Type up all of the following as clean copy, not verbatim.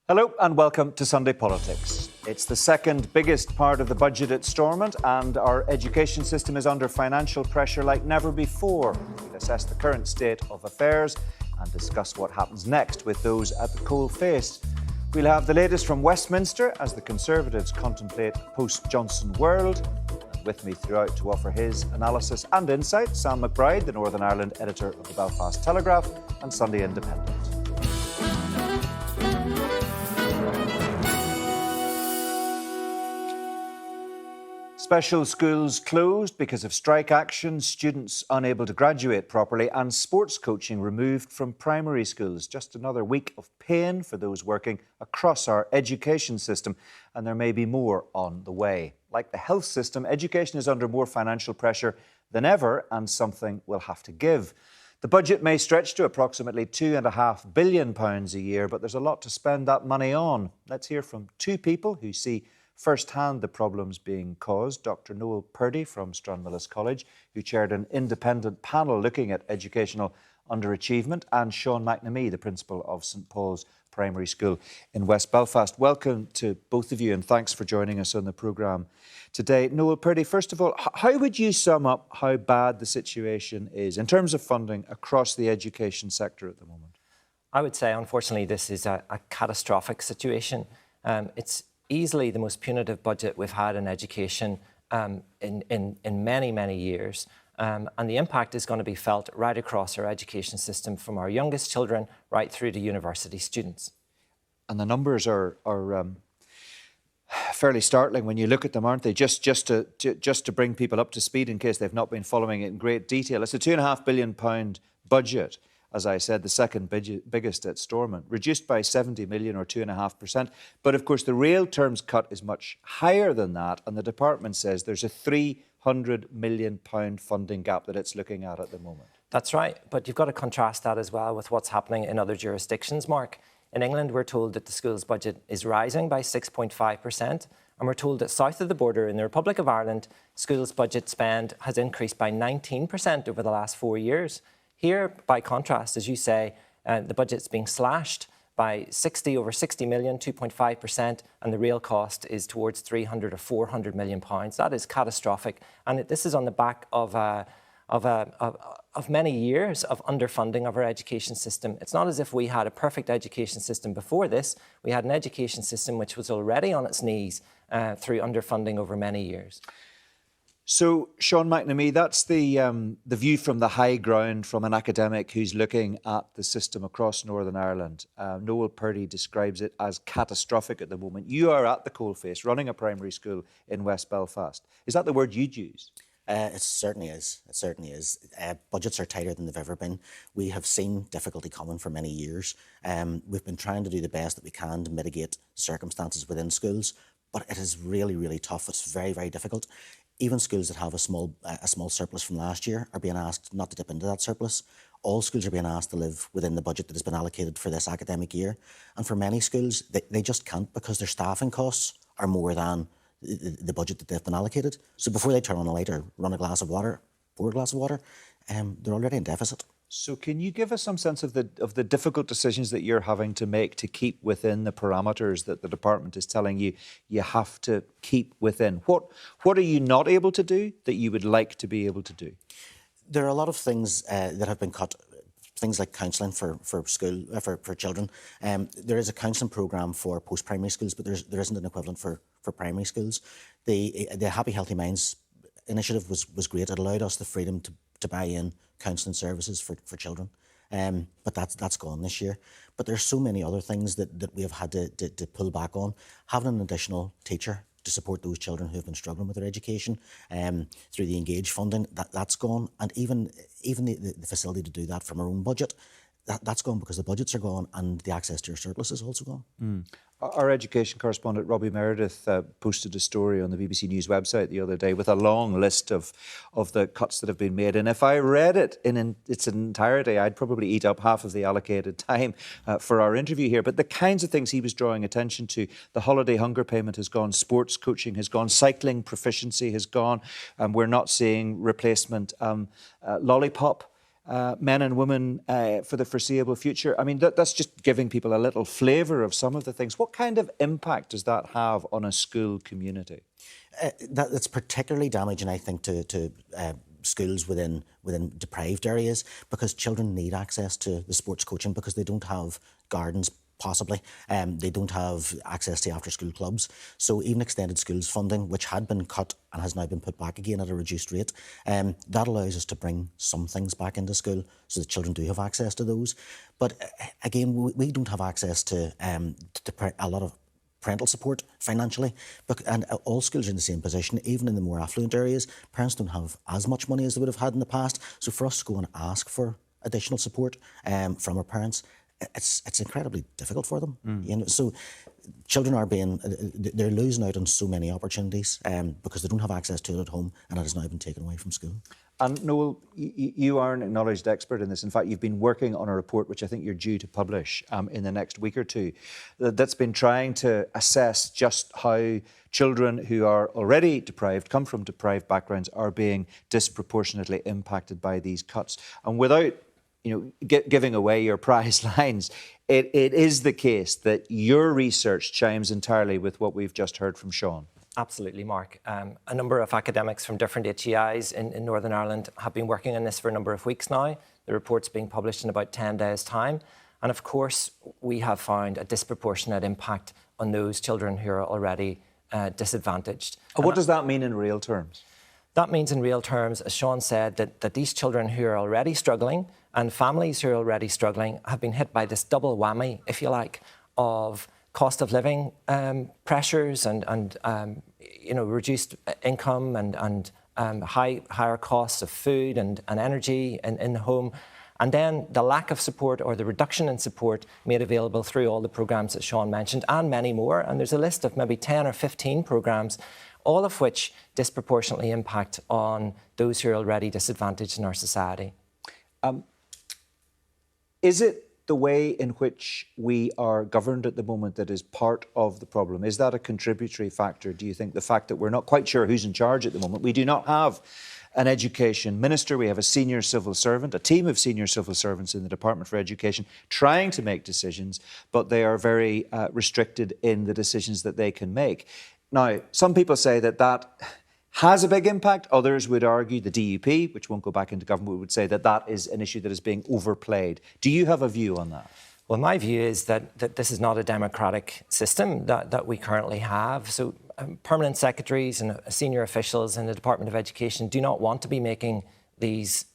Hello and welcome to Sunday Politics. It's the second biggest part of the budget at Stormont and our education system is under financial pressure like never before. We'll assess the current state of affairs and discuss what happens next with those at the coalface. We'll have the latest from Westminster as the Conservatives contemplate a post-Johnson world. And with me throughout to offer his analysis and insight, Sam McBride, the Northern Ireland editor of the Belfast Telegraph and Sunday Independent. Special schools closed because of strike action, students unable to graduate properly and sports coaching removed from primary schools. Just another week of pain for those working across our education system, and there may be more on the way. Like the health system, education is under more financial pressure than ever and something will have to give. The budget may stretch to approximately £2.5 billion a year, but there's a lot to spend that money on. Let's hear from two people who see firsthand the problems being caused. Dr. Noel Purdy from Stranmillis College, who chaired an independent panel looking at educational underachievement, and Sean McNamee, the principal of St Paul's Primary School in West Belfast. Welcome to both of you and thanks for joining us on the programme today. Noel Purdy, first of all, how would you sum up how bad the situation is in terms of funding across the education sector at the moment? I would say, unfortunately, this is a catastrophic situation. It's easily the most punitive budget we've had in education in many, many years. And the impact is going to be felt right across our education system, from our youngest children right through to university students. And the numbers are fairly startling when you look at them, aren't they? Just to bring people up to speed in case they've not been following it in great detail. It's a £2.5 billion budget. As I said, the second biggest at Stormont, reduced by 70 million or 2.5%. But of course, the real terms cut is much higher than that. And the department says there's a £300 million funding gap that it's looking at the moment. That's right. But you've got to contrast that as well with what's happening in other jurisdictions, Mark. In England, we're told that the school's budget is rising by 6.5%. And we're told that south of the border in the Republic of Ireland, schools' budget spend has increased by 19% over the last 4 years. Here, by contrast, as you say, the budget's being slashed by over 60 million, 2.5%, and the real cost is towards 300 or 400 million pounds. That is catastrophic, and this is on the back of many years of underfunding of our education system. It's not as if we had a perfect education system before this. We had an education system which was already on its knees through underfunding over many years. So, Sean McNamee, that's the view from the high ground from an academic who's looking at the system across Northern Ireland. Noel Purdy describes it as catastrophic at the moment. You are at the coalface, running a primary school in West Belfast. Is that the word you'd use? It certainly is. It certainly is. Budgets are tighter than they've ever been. We have seen difficulty coming for many years. We've been trying to do the best that we can to mitigate circumstances within schools, but it is really, really tough. It's very, very difficult. Even schools that have a small surplus from last year are being asked not to dip into that surplus. All schools are being asked to live within the budget that has been allocated for this academic year. And for many schools, they just can't, because their staffing costs are more than the budget that they've been allocated. So before they turn on a light or run a glass of water, pour a glass of water, they're already in deficit. So can you give us some sense of the difficult decisions that you're having to make to keep within the parameters that the department is telling you you have to keep within? What are you not able to do that you would like to be able to do? There are a lot of things that have been cut. Things like counselling for children. There is a counselling programme for post-primary schools, but there isn't an equivalent for primary schools. The Happy Healthy Minds initiative was great. It allowed us the freedom to buy in counselling services for children. But that's gone this year. But there's so many other things that we have had to pull back on. Having an additional teacher to support those children who have been struggling with their education through the Engage funding, that's gone. And even the facility to do that from our own budget, that's gone because the budgets are gone and the access to your surplus is also gone. Mm. Our education correspondent, Robbie Meredith, posted a story on the BBC News website the other day with a long list of the cuts that have been made. And if I read it in its entirety, I'd probably eat up half of the allocated time for our interview here. But the kinds of things he was drawing attention to, the holiday hunger payment has gone, sports coaching has gone, cycling proficiency has gone. We're not seeing replacement lollipop men and women for the foreseeable future. I mean, that's just giving people a little flavour of some of the things. What kind of impact does that have on a school community? That's particularly damaging, I think, to schools within deprived areas, because children need access to the sports coaching because they don't have gardens, possibly. They don't have access to after-school clubs. So even extended schools funding, which had been cut and has now been put back again at a reduced rate, that allows us to bring some things back into school so that children do have access to those. But again, we don't have access to a lot of parental support financially, and all schools are in the same position. Even in the more affluent areas, parents don't have as much money as they would have had in the past. So for us to go and ask for additional support from our parents, it's incredibly difficult for them. You know, so children they're losing out on so many opportunities because they don't have access to it at home, and it has now been taken away from school. And Noel, you are an acknowledged expert in this. In fact, you've been working on a report which I think you're due to publish in the next week or two, that's been trying to assess just how children who are already deprived, come from deprived backgrounds, are being disproportionately impacted by these cuts. And without giving away your prize lines, it is the case that your research chimes entirely with what we've just heard from Sean. Absolutely, Mark. A number of academics from different HEIs in Northern Ireland have been working on this for a number of weeks now. The report's being published in about 10 days' time. And of course, we have found a disproportionate impact on those children who are already disadvantaged. What does that mean in real terms? That means in real terms, as Sean said, that these children who are already struggling and families who are already struggling have been hit by this double whammy, if you like, of cost of living pressures and reduced income and higher costs of food and energy in the home. And then the lack of support or the reduction in support made available through all the programmes that Sean mentioned and many more. And there's a list of maybe 10 or 15 programmes, all of which disproportionately impact on those who are already disadvantaged in our society. Is it the way in which we are governed at the moment that is part of the problem? Is that a contributory factor, do you think, the fact that we're not quite sure who's in charge at the moment? We do not have an education minister. We have a senior civil servant, a team of senior civil servants in the Department for Education trying to make decisions, but they are very restricted in the decisions that they can make. Now, some people say that has a big impact. Others would argue, the DUP, which won't go back into government, would say that is an issue that is being overplayed. Do you have a view on that? Well, my view is that this is not a democratic system that we currently have. So permanent secretaries and senior officials in the Department of Education do not want to be making these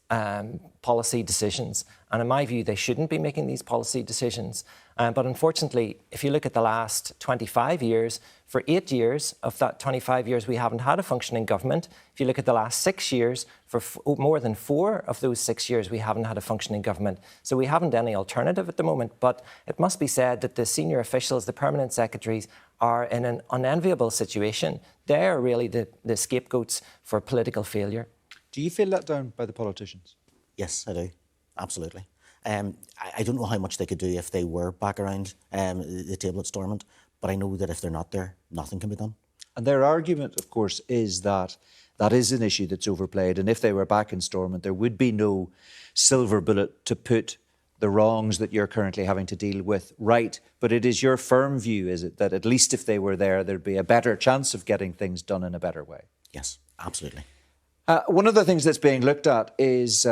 policy decisions. And in my view, they shouldn't be making these policy decisions. But unfortunately, if you look at the last 25 years, for 8 years of that 25 years, we haven't had a functioning government. If you look at the last 6 years, for more than 4 of those 6 years, we haven't had a functioning government. So we haven't any alternative at the moment. But it must be said that the senior officials, the permanent secretaries, are in an unenviable situation. They are really the scapegoats for political failure. Do you feel let down by the politicians? Yes, I do. Absolutely. I don't know how much they could do if they were back around the table at Stormont, but I know that if they're not there, nothing can be done. And their argument, of course, is that is an issue that's overplayed, and if they were back in Stormont, there would be no silver bullet to put the wrongs that you're currently having to deal with right. But it is your firm view, is it, that at least if they were there, there'd be a better chance of getting things done in a better way? Yes, absolutely. One of the things that's being looked at is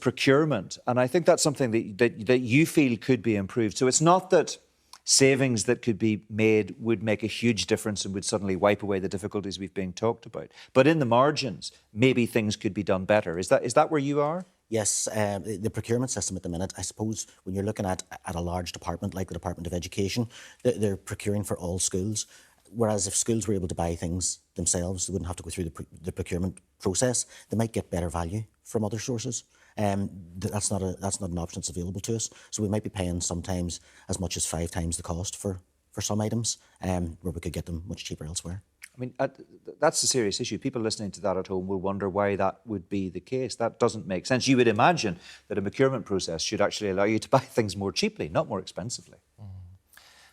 procurement, and I think that's something that you feel could be improved. So it's not that savings that could be made would make a huge difference and would suddenly wipe away the difficulties we've been talked about, but in the margins, maybe things could be done better. Is that where you are? Yes, the procurement system at the minute, I suppose when you're looking at a large department like the Department of Education, they're procuring for all schools. Whereas if schools were able to buy things themselves, they wouldn't have to go through the procurement process. They might get better value from other sources. That's not an option that's available to us. So we might be paying sometimes as much as 5 times the cost for some items, where we could get them much cheaper elsewhere. I mean, that's a serious issue. People listening to that at home will wonder why that would be the case. That doesn't make sense. You would imagine that a procurement process should actually allow you to buy things more cheaply, not more expensively.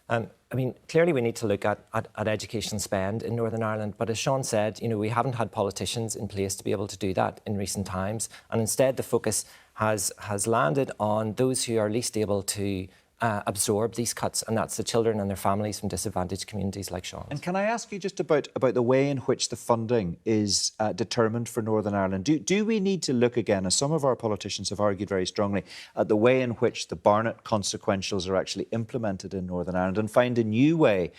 I mean, clearly we need to look at education spend in Northern Ireland, but as Sean said, we haven't had politicians in place to be able to do that in recent times, and instead the focus has landed on those who are least able to absorb these cuts, and that's the children and their families from disadvantaged communities like Sean's. And can I ask you just about the way in which the funding is determined for Northern Ireland? Do we need to look again, as some of our politicians have argued very strongly, at the way in which the Barnett consequentials are actually implemented in Northern Ireland and find a new way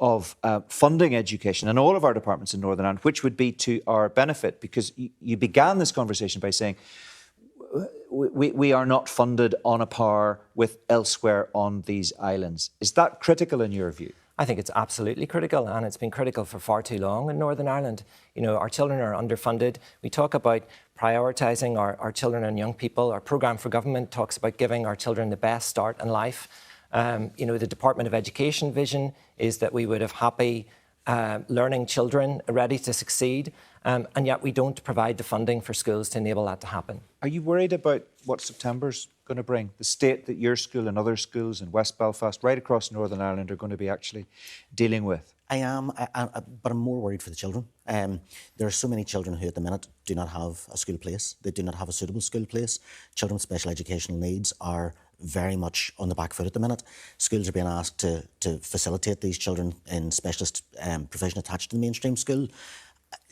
of funding education in all of our departments in Northern Ireland, which would be to our benefit? Because you began this conversation by saying we are not funded on a par with elsewhere on these islands. Is that critical in your view? I think it's absolutely critical, and it's been critical for far too long in Northern Ireland. You know, our children are underfunded. We talk about prioritising our children and young people. Our programme for government talks about giving our children the best start in life. You know, the Department of Education vision is that we would have happy, learning children ready to succeed, and yet we don't provide the funding for schools to enable that to happen. Are you worried about what September's going to bring? The state that your school and other schools in West Belfast, right across Northern Ireland, are going to be actually dealing with? I am, but I'm more worried for the children. There are so many children who at the minute do not have a school place. They do not have a suitable school place. Children with special educational needs are very much on the back foot at the minute. Schools are being asked to facilitate these children in specialist provision attached to the mainstream school.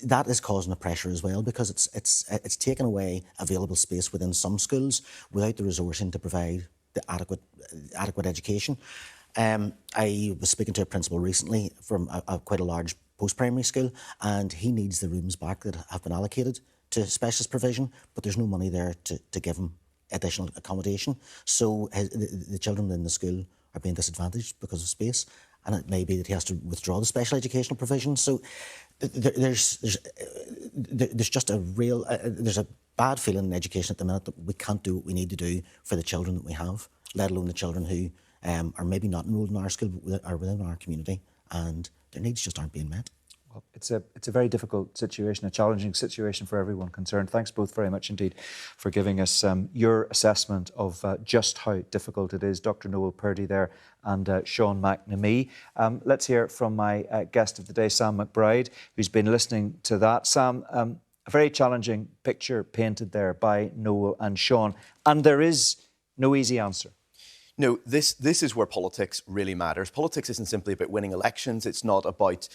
That is causing a pressure as well, because it's taken away available space within some schools without the resourcing to provide the adequate education. I was speaking to a principal recently from quite a large post-primary school, and he needs the rooms back that have been allocated to specialist provision, but there's no money there to give him additional accommodation. So the children in the school are being disadvantaged because of space, and it may be that he has to withdraw the special educational provision. So there's just a real there's a bad feeling in education at the minute that we can't do what we need to do for the children that we have, let alone the children who are maybe not enrolled in our school but are within our community, and their needs just aren't being met. Well, it's a very difficult situation, a challenging situation for everyone concerned. Thanks both very much indeed for giving us your assessment of just how difficult it is. Dr. Noel Purdy there and Sean McNamee. Let's hear from my guest of the day, Sam McBride, who's been listening to that. Sam, a very challenging picture painted there by Noel and Sean, and there is no easy answer. No, this is where politics really matters. Politics isn't simply about winning elections. It's not about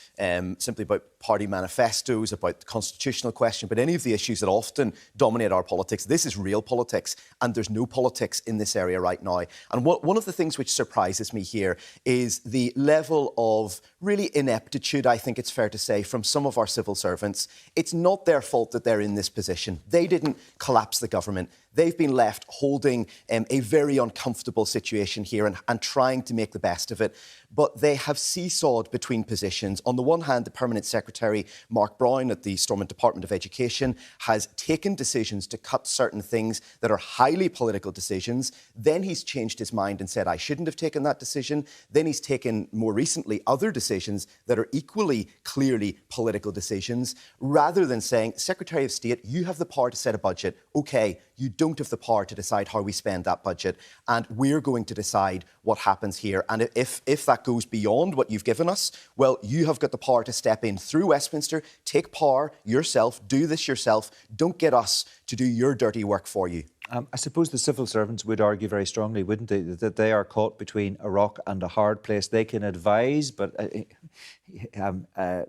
simply about party manifestos, about the constitutional question, but any of the issues that often dominate our politics. This is real politics, and there's no politics in this area right now. And one of the things which surprises me here is the level of really ineptitude, I think it's fair to say, from some of our civil servants. It's not their fault that they're in this position. They didn't collapse the government. They've been left holding a very uncomfortable situation here and trying to make the best of it. But they have seesawed between positions. On the one hand, the Permanent Secretary, Mark Brown, at the Stormont Department of Education, has taken decisions to cut certain things that are highly political decisions. Then he's changed his mind and said, I shouldn't have taken that decision. Then he's taken, more recently, other decisions that are equally clearly political decisions, rather than saying, Secretary of State, you have the power to set a budget. OK, you don't have the power to decide how we spend that budget, and we're going to decide what happens here. And if that goes beyond what you've given us, well, you have got the power to step in through Westminster, take power yourself, do this yourself. Don't get us to do your dirty work for you. I suppose the civil servants would argue very strongly, wouldn't they, that they are caught between a rock and a hard place. They can advise, but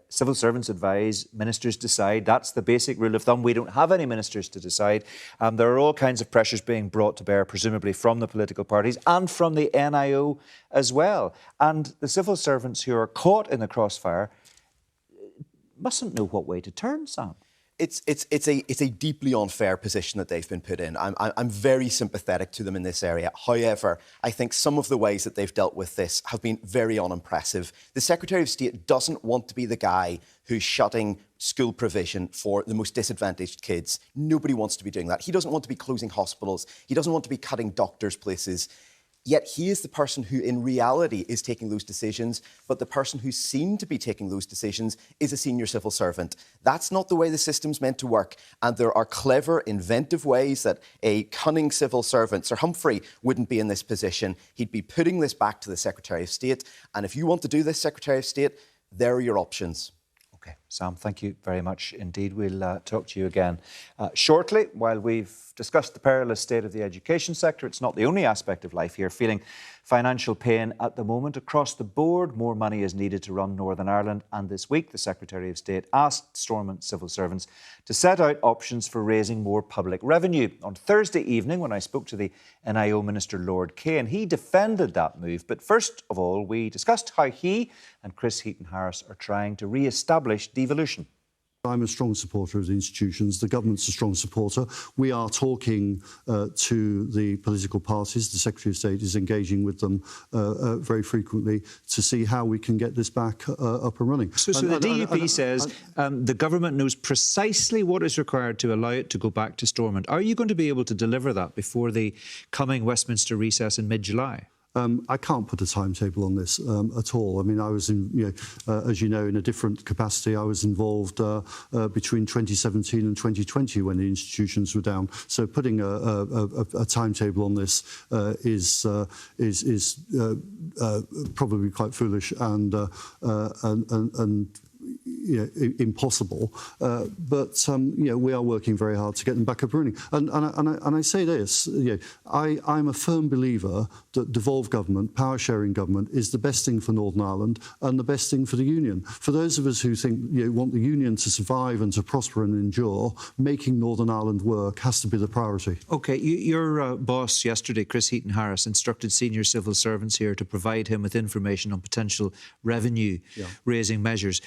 civil servants advise, ministers decide. That's the basic rule of thumb. We don't have any ministers to decide. There are all kinds of pressures being brought to bear, presumably from the political parties and from the NIO as well. And the civil servants who are caught in the crossfire mustn't know what way to turn, Sam. It's a deeply unfair position that they've been put in. I'm very sympathetic to them in this area. However, I think some of the ways that they've dealt with this have been very unimpressive. The Secretary of State doesn't want to be the guy who's shutting school provision for the most disadvantaged kids. Nobody wants to be doing that. He doesn't want to be closing hospitals. He doesn't want to be cutting doctors' places. Yet he is the person who in reality is taking those decisions, but the person who's seen to be taking those decisions is a senior civil servant. That's not the way the system's meant to work. And there are clever, inventive ways that a cunning civil servant, Sir Humphrey, wouldn't be in this position. He'd be putting this back to the Secretary of State. And if you want to do this, Secretary of State, there are your options. OK. Sam, thank you very much indeed. We'll talk to you again shortly. While we've discussed the perilous state of the education sector, it's not the only aspect of life here feeling financial pain at the moment. Across the board, more money is needed to run Northern Ireland. And this week, the Secretary of State asked Stormont civil servants to set out options for raising more public revenue. On Thursday evening, when I spoke to the NIO Minister, Lord Kane, he defended that move. But first of all, we discussed how he and Chris Heaton-Harris are trying to re-establish devolution. I'm a strong supporter of the institutions. The government's a strong supporter. We are talking to the political parties. The Secretary of State is engaging with them very frequently to see how we can get this back up and running. So the DUP says the government knows precisely what is required to allow it to go back to Stormont. Are you going to be able to deliver that before the coming Westminster recess in mid-July? I can't put a timetable on this at all. I mean, I was, as you know, in a different capacity. I was involved between 2017 and 2020 when the institutions were down. So putting a timetable on this is probably quite foolish and impossible. But we are working very hard to get them back up and running. And I say this, I'm a firm believer that devolved government, power sharing government, is the best thing for Northern Ireland and the best thing for the Union. For those of us who think want the Union to survive and to prosper and endure, making Northern Ireland work has to be the priority. OK, your boss yesterday, Chris Heaton-Harris, instructed senior civil servants here to provide him with information on potential revenue-raising measures.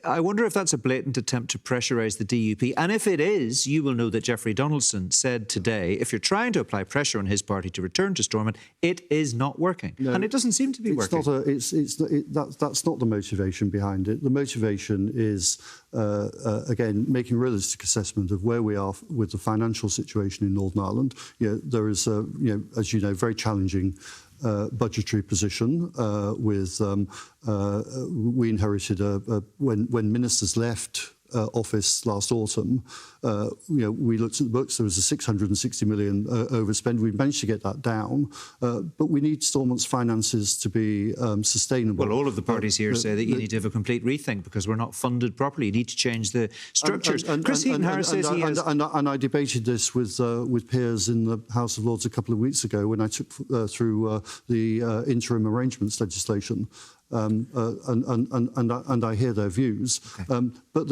I wonder if that's a blatant attempt to pressurise the DUP. And if it is, you will know that Jeffrey Donaldson said today, if you're trying to apply pressure on his party to return to Stormont, it is not working. No, and it doesn't seem to be working. That's not the motivation behind it. The motivation is, again, making a realistic assessment of where we are with the financial situation in Northern Ireland. There is, as you know, very challenging budgetary position we inherited when ministers left office last autumn, we looked at the books. There was a 660 million overspend. We managed to get that down, but we need Stormont's finances to be sustainable. Well, all of the parties here say that you need to have a complete rethink because we're not funded properly. You need to change the structures. Chris Heaton-Harris says he has... And I debated this with peers in the House of Lords a couple of weeks ago when I took through the interim arrangements legislation. And I hear their views, okay. But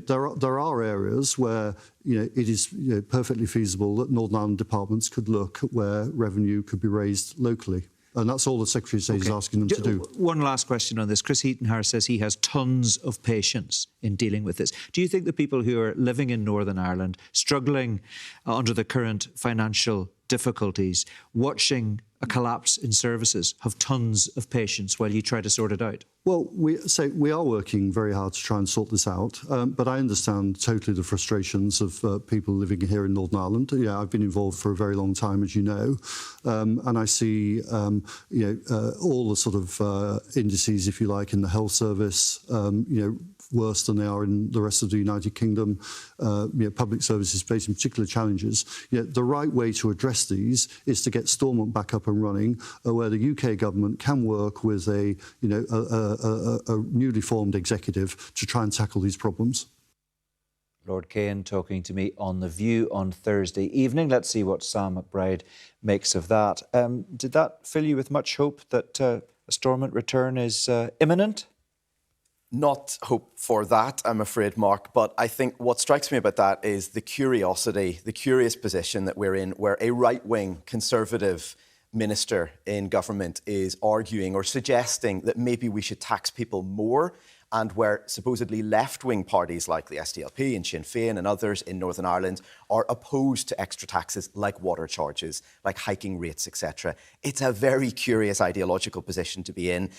there are areas where it is perfectly feasible that Northern Ireland departments could look at where revenue could be raised locally. And that's all the Secretary of State is asking them to do. One last question on this. Chris Heaton-Harris says he has tons of patience in dealing with this. Do you think the people who are living in Northern Ireland, struggling under the current financial difficulties, watching a collapse in services, have tons of patience while you try to sort it out? Well, we are working very hard to try and sort this out, but I understand totally the frustrations of people living here in Northern Ireland. I've been involved for a very long time, as you know, and I see all the sort of indices, if you like, in the health service, worse than they are in the rest of the United Kingdom. Public services facing particular challenges. The right way to address these is to get Stormont back up and running, where the UK government can work with a newly formed executive to try and tackle these problems. Lord Kane talking to me on The View on Thursday evening. Let's see what Sam McBride makes of that. Did that fill you with much hope that a Stormont return is imminent? Not hope for that, I'm afraid, Mark. But I think what strikes me about that is the curiosity, the curious position that we're in, where a right-wing Conservative minister in government is arguing or suggesting that maybe we should tax people more, and where supposedly left-wing parties like the SDLP and Sinn Féin and others in Northern Ireland are opposed to extra taxes like water charges, like hiking rates, etc. It's a very curious ideological position to be in.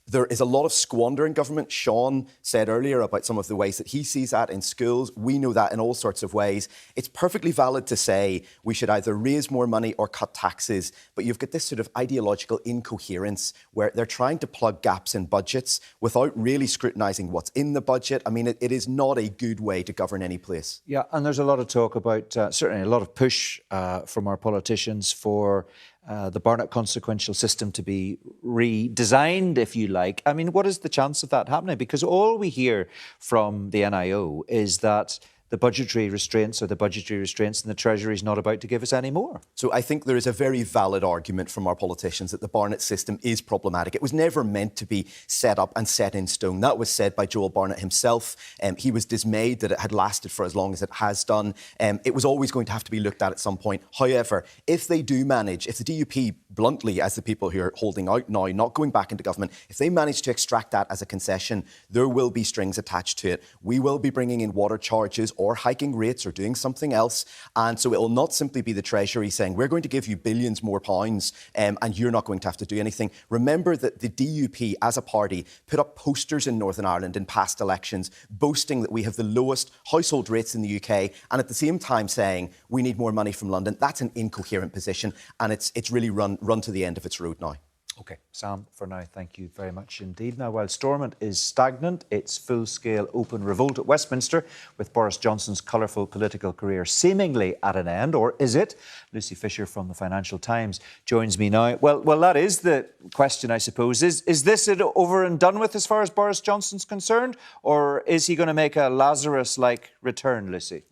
There is a lot of squander in government. Sean said earlier about some of the ways that he sees that in schools. We know that in all sorts of ways. It's perfectly valid to say we should either raise more money or cut taxes, but you've got this sort of ideological incoherence where they're trying to plug gaps in budgets without really scrutinising what's in the budget. I mean, it is not a good way to govern any place. Yeah, and there's a lot of talk about, certainly a lot of push from our politicians for the Barnett consequential system to be redesigned, if you like. I mean, what is the chance of that happening? Because all we hear from the NIO is that the budgetary restraints and the Treasury is not about to give us any more. So I think there is a very valid argument from our politicians that the Barnett system is problematic. It was never meant to be set up and set in stone. That was said by Joel Barnett himself. He was dismayed that it had lasted for as long as it has done. It was always going to have to be looked at some point. However, if they do manage, if the DUP, bluntly, as the people who are holding out now, not going back into government, if they manage to extract that as a concession, there will be strings attached to it. We will be bringing in water charges or hiking rates or doing something else. And so it will not simply be the Treasury saying, we're going to give you billions more pounds and you're not going to have to do anything. Remember that the DUP, as a party, put up posters in Northern Ireland in past elections boasting that we have the lowest household rates in the UK and at the same time saying we need more money from London. That's an incoherent position and it's really run to the end of its road now. OK, Sam, for now, thank you very much indeed. Now, while Stormont is stagnant, it's full-scale open revolt at Westminster, with Boris Johnson's colourful political career seemingly at an end, or is it? Lucy Fisher from the Financial Times joins me now. Well, that is the question, I suppose. Is this it over and done with as far as Boris Johnson's concerned, or is he going to make a Lazarus-like return, Lucy?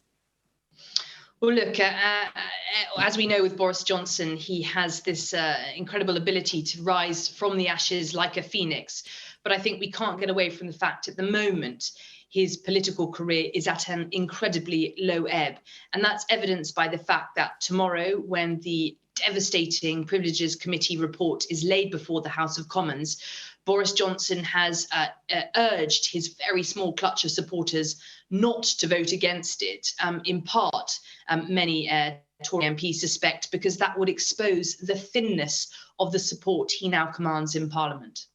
Well, look, as we know with Boris Johnson, he has this incredible ability to rise from the ashes like a phoenix. But I think we can't get away from the fact at the moment his political career is at an incredibly low ebb. And that's evidenced by the fact that tomorrow, when the devastating Privileges Committee report is laid before the House of Commons, Boris Johnson has urged his very small clutch of supporters not to vote against it, in part, many Tory MPs suspect, because that would expose the thinness of the support he now commands in Parliament.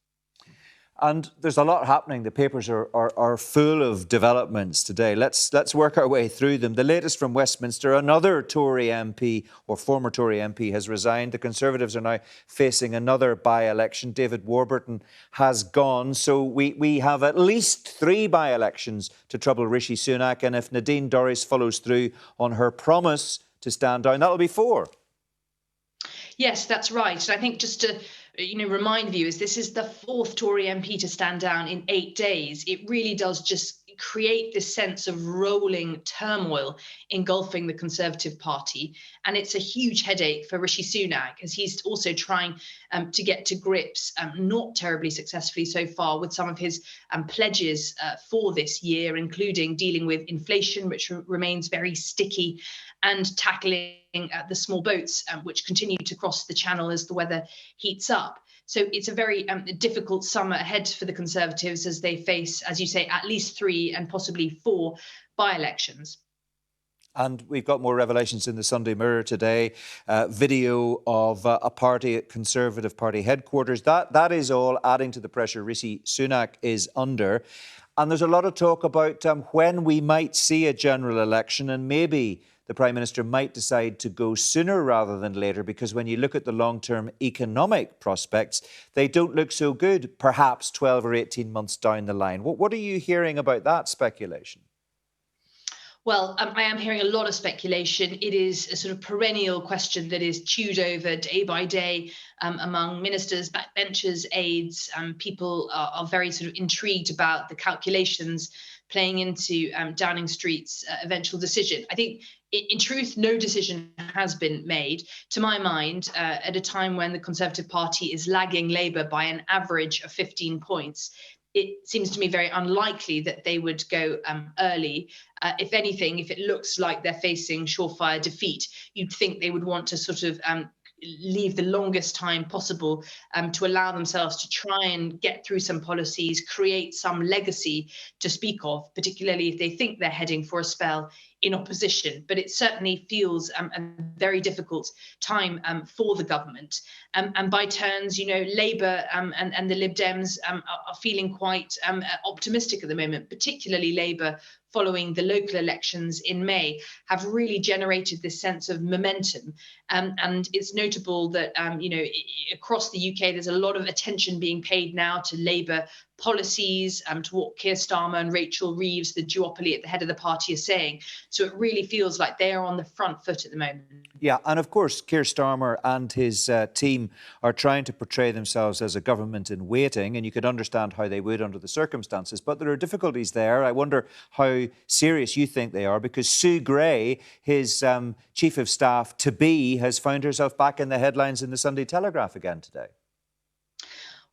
And there's a lot happening. The papers are full of developments today. Let's work our way through them. The latest from Westminster, another Tory MP or former Tory MP has resigned. The Conservatives are now facing another by-election. David Warburton has gone. So we have at least 3 by-elections to trouble Rishi Sunak. And if Nadine Dorries follows through on her promise to stand down, that'll be 4. Yes, that's right. And I think just to remind viewers, this is the 4th Tory MP to stand down in 8 days. It really does just create this sense of rolling turmoil engulfing the Conservative Party. And it's a huge headache for Rishi Sunak, as he's also trying to get to grips, not terribly successfully so far, with some of his pledges for this year, including dealing with inflation, which remains very sticky, and tackling the small boats, which continue to cross the channel as the weather heats up. So it's a very difficult summer ahead for the Conservatives as they face, as you say, at least 3 and possibly 4 by-elections. And we've got more revelations in the Sunday Mirror today. Video of a party at Conservative Party headquarters. That is all adding to the pressure Rishi Sunak is under. And there's a lot of talk about when we might see a general election, and maybe the Prime Minister might decide to go sooner rather than later, because when you look at the long-term economic prospects, they don't look so good, perhaps 12 or 18 months down the line. What are you hearing about that speculation? Well, I am hearing a lot of speculation. It is a sort of perennial question that is chewed over day by day among ministers, backbenchers, aides. People are very sort of intrigued about the calculations playing into Downing Street's eventual decision. I think, in truth, no decision has been made, to my mind, at a time when the Conservative Party is lagging Labour by an average of 15 points. It seems to me very unlikely that they would go early. If anything, if it looks like they're facing surefire defeat, you'd think they would want to sort of leave the longest time possible to allow themselves to try and get through some policies, create some legacy to speak of, particularly if they think they're heading for a spell in opposition. But it certainly feels a very difficult time for the government. And by turns, Labour and the Lib Dems are feeling quite optimistic at the moment, particularly Labour following the local elections in May, have really generated this sense of momentum. And it's notable that, across the UK, there's a lot of attention being paid now to Labour policies, to what Keir Starmer and Rachel Reeves, the duopoly at the head of the party, are saying. So it really feels like they are on the front foot at the moment. Yeah, and of course, Keir Starmer and his team are trying to portray themselves as a government in waiting, and you could understand how they would under the circumstances. But there are difficulties there. I wonder how serious you think they are, because Sue Gray, his chief of staff to be, has found herself back in the headlines in the Sunday Telegraph again today.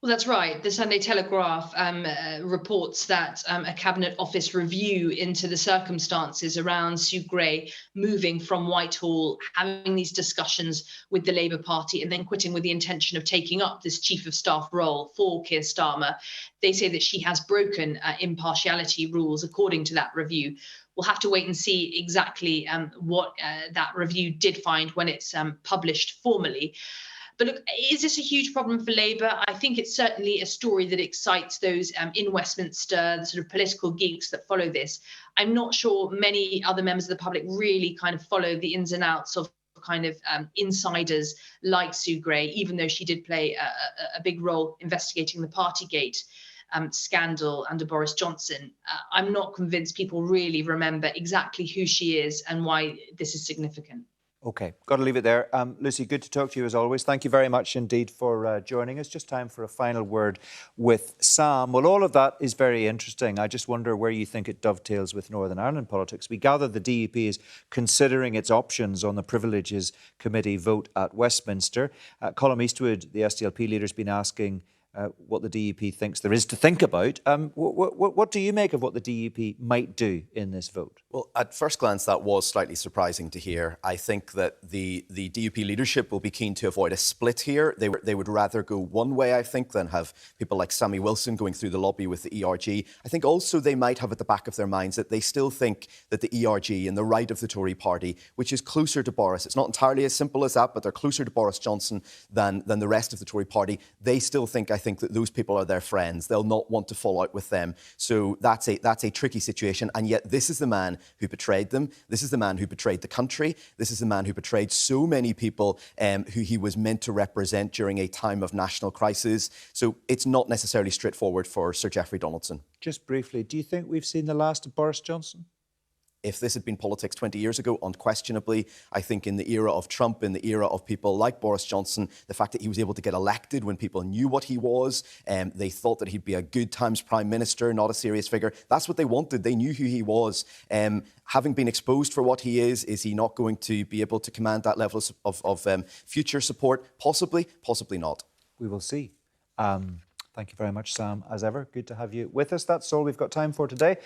Well, that's right. The Sunday Telegraph reports that a Cabinet Office review into the circumstances around Sue Gray moving from Whitehall, having these discussions with the Labour Party, and then quitting with the intention of taking up this Chief of Staff role for Keir Starmer. They say that she has broken impartiality rules according to that review. We'll have to wait and see exactly what that review did find when it's published formally. But look, is this a huge problem for Labour? I think it's certainly a story that excites those in Westminster, the sort of political geeks that follow this. I'm not sure many other members of the public really kind of follow the ins and outs of kind of insiders like Sue Gray, even though she did play a big role investigating the Partygate scandal under Boris Johnson. I'm not convinced people really remember exactly who she is and why this is significant. OK, got to leave it there. Lucy, good to talk to you as always. Thank you very much indeed for joining us. Just time for a final word with Sam. Well, all of that is very interesting. I just wonder where you think it dovetails with Northern Ireland politics. We gather the DUP is considering its options on the Privileges Committee vote at Westminster. Colm Eastwood, the SDLP leader, has been asking what the DUP thinks there is to think about. What do you make of what the DUP might do in this vote? Well, at first glance, that was slightly surprising to hear. I think that the DUP leadership will be keen to avoid a split here. They would rather go one way, I think, than have people like Sammy Wilson going through the lobby with the ERG. I think also they might have at the back of their minds that they still think that the ERG and the right of the Tory party, which is closer to Boris, it's not entirely as simple as that, but they're closer to Boris Johnson than the rest of the Tory party. They still think, I think, that those people are their friends. They'll not want to fall out with them. So that's a tricky situation. And yet this is the man who betrayed them. This is the man who betrayed the country. This is the man who betrayed so many people who he was meant to represent during a time of national crisis. So it's not necessarily straightforward for Sir Geoffrey Donaldson. Just briefly, do you think we've seen the last of Boris Johnson? If this had been politics 20 years ago, unquestionably, I think in the era of Trump, in the era of people like Boris Johnson, the fact that he was able to get elected when people knew what he was, they thought that he'd be a good times prime minister, not a serious figure. That's what they wanted. They knew who he was. Having been exposed for what he is he not going to be able to command that level of future support? Possibly, possibly not. We will see. Thank you very much, Sam, as ever. Good to have you with us. That's all we've got time for today.